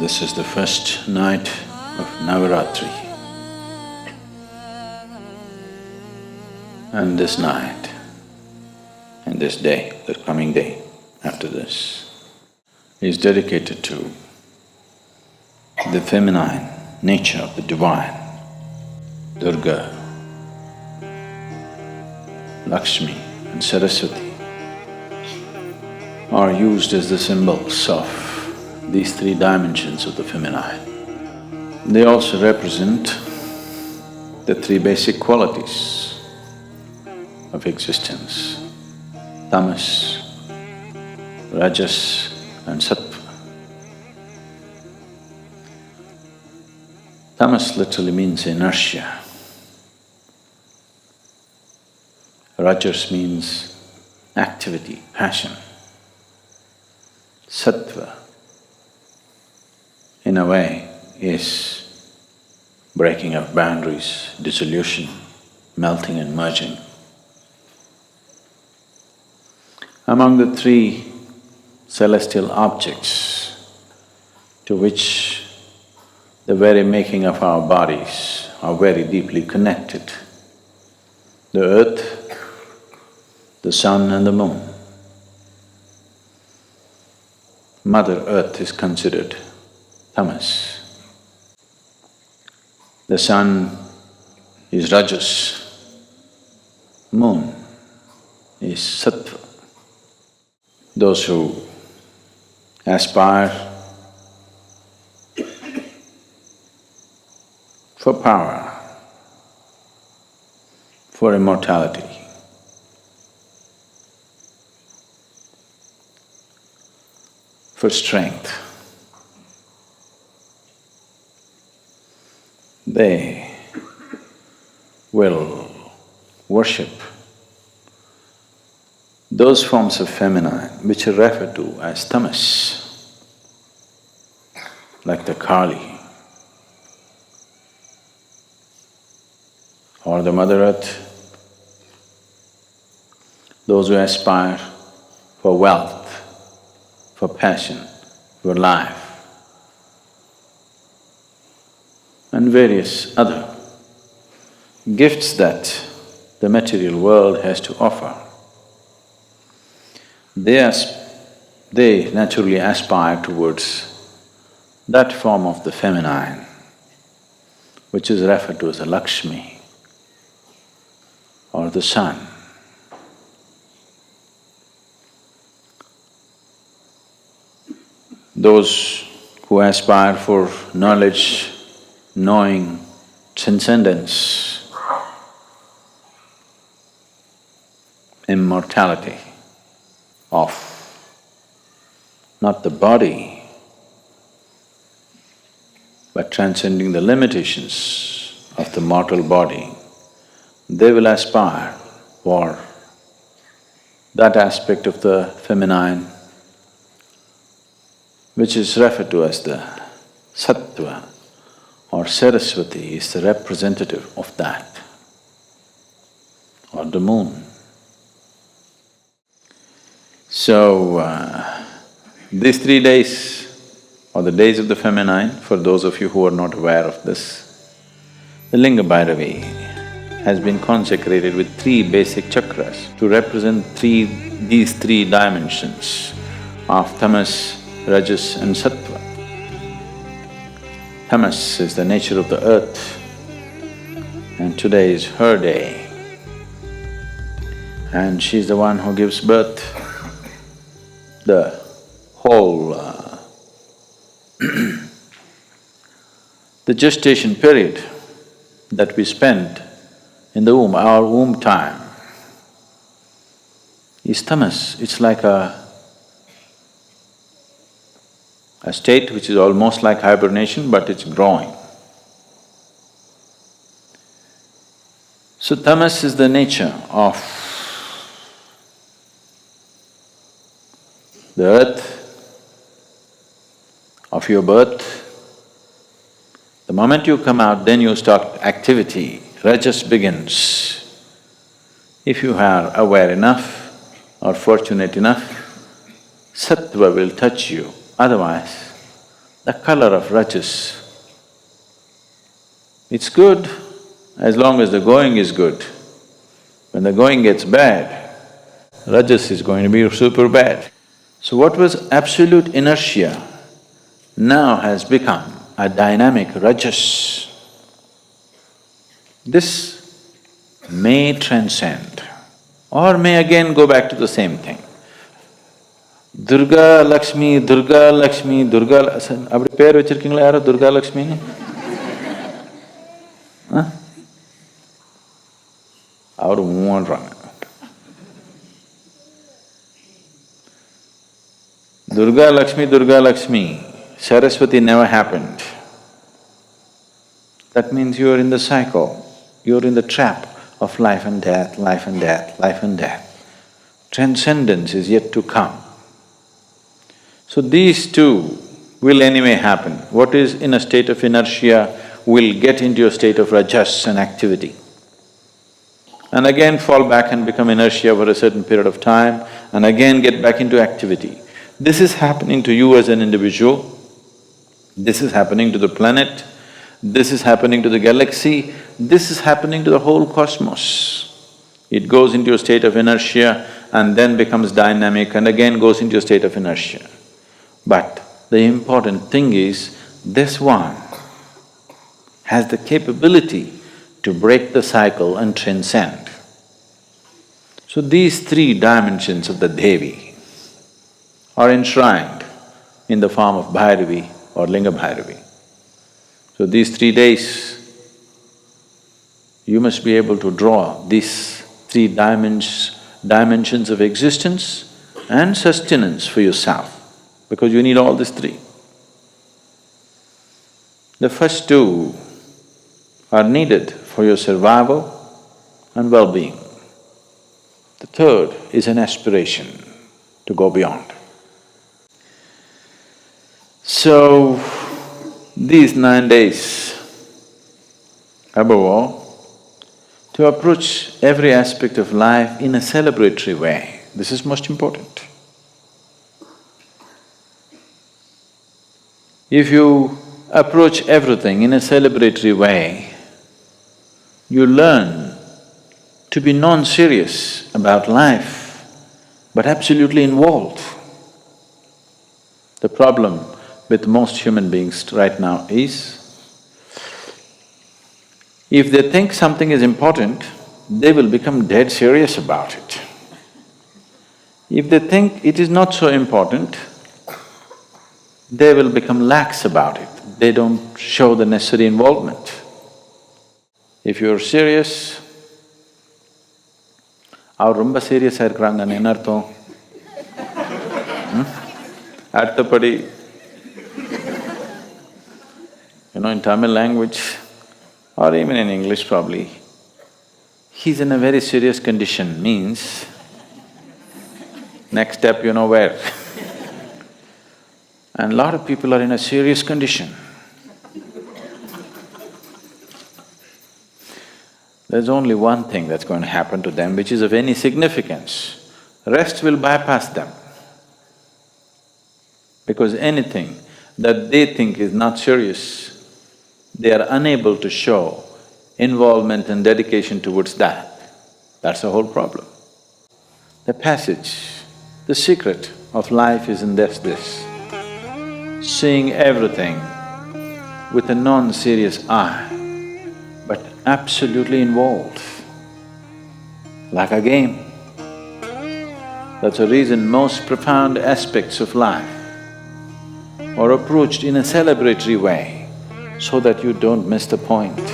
This is the first night of Navaratri. And this night and this day, the coming day after this, is dedicated to the feminine nature of the divine. Durga, Lakshmi and Saraswati are used as the symbols of these three dimensions of the feminine. They also represent the three basic qualities of existence: tamas, rajas and sattva. Tamas literally means inertia. Rajas means activity, passion. Sattva, in a way, is breaking of boundaries, dissolution, melting and merging. Among the three celestial objects to which the very making of our bodies are very deeply connected, the earth, the sun and the moon. Mother Earth is considered tamas. The sun is rajas, moon is sattva. Those who aspire for power, for immortality, for strength, they will worship those forms of feminine which are referred to as tamas, like the Kali or the Mother Earth. Those who aspire for wealth, for passion, for life, and various other gifts that the material world has to offer. They naturally aspire towards that form of the feminine, which is referred to as the Lakshmi or the sun. Those who aspire for knowledge, knowing, transcendence, immortality of not the body, but transcending the limitations of the mortal body, they will aspire for that aspect of the feminine which is referred to as the sattva, or Saraswati is the representative of that, or the moon. So, these 3 days, or the days of the feminine, for those of you who are not aware of this, the Linga Bhairavi has been consecrated with 3 basic chakras to represent these three dimensions of tamas, rajas and sattva. Tamas is the nature of the earth, and today is her day. And she's the one who gives birth. The whole the gestation period that we spend in the womb, our womb time, is tamas. It's like a state which is almost like hibernation, but it's growing. So tamas is the nature of the earth, of your birth. The moment you come out, then you start activity, rajas begins. If you are aware enough or fortunate enough, sattva will touch you, otherwise the color of rajas. It's good as long as the going is good. When the going gets bad, rajas is going to be super bad. So what was absolute inertia now has become a dynamic rajas. This may transcend or may again go back to the same thing. Durga Lakshmi, Durga Lakshmi, Durga… அப்படி பேர் வச்சிருக்கீங்களா யாரோ Durga Lakshmi? அவரு மூன்றாங்க. Durga Lakshmi, Saraswati never happened. That means you are in the cycle, you are in the trap of life and death, life and death, life and death. Transcendence is yet to come. So these two will anyway happen. What is in a state of inertia will get into a state of rajas and activity, and again fall back and become inertia for a certain period of time, and again get back into activity. This is happening to you as an individual, this is happening to the planet, this is happening to the galaxy, this is happening to the whole cosmos. It goes into a state of inertia and then becomes dynamic and again goes into a state of inertia. But the important thing is, this one has the capability to break the cycle and transcend. So these three dimensions of the Devi are enshrined in the form of Bhairavi or Linga Bhairavi. So these 3 days, you must be able to draw these three dimensions of existence and sustenance for yourself, because you need all these three. The first two are needed for your survival and well-being. The third is an aspiration to go beyond. So, these 9 days, above all, to approach every aspect of life in a celebratory way, this is most important. If you approach everything in a celebratory way, you learn to be non-serious about life, but absolutely involved. The problem with most human beings right now is, if they think something is important, they will become dead serious about it. If they think it is not so important, they will become lax about it. They don't show the necessary involvement. If you're serious, அவர் ரொம்ப சீரியஸாக இருக்கிறாங்கன்னு என்ன அர்த்தம்? அடுத்தபடி, in Tamil language or even in English probably, he's in a very serious condition means next step you know where. And a lot of people are in a serious condition. There's only one thing that's going to happen to them which is of any significance. Rest will bypass them. Because anything that they think is not serious, they are unable to show involvement and dedication towards that. That's the whole problem. The passage, the secret of life is in this, seeing everything with a non-serious eye, but absolutely involved, like a game. That's the reason most profound aspects of life are approached in a celebratory way, so that you don't miss the point.